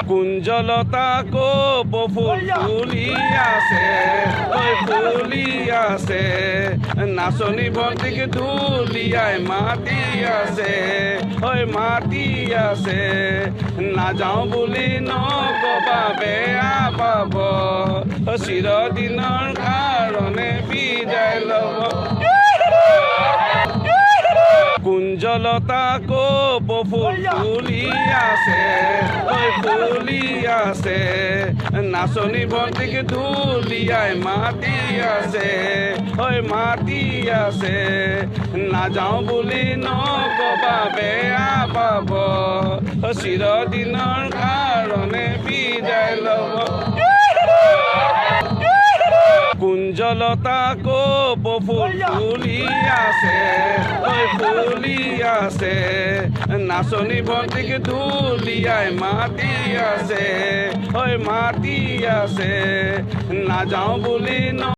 কুঞ্জলতা কোপ ফুল ফুলি আছে, ওই ফুলি আছে, নাচনি বন্তিকে ধুলিয়াই মাতি আছে, ওই মাতি আছে, নাযাওঁ বুলি নকবা বেয়া পাব, চিৰদিনৰ কাৰণে বিদায় ল'ব। কুঞ্জলতা কোপ ফুল ফুলি আছে, ওই ফুলি আছে, নাচনি বন্তিকে ধুলিয়াই মাতি আছে, ওই মাতি আছে, নাযাওঁ বুলি নকবা বেয়া পাব, চিৰদিনৰ কাৰণে বিদায় ল'ব। কুঞ্জলতা কোপ ফুল ফুলি আছে, ওই ফুলি আছে, নাচনি বন্তিকে ধুলিয়াই মাতি আছে, ওই মাতি আছে, নাযাওঁ বুলি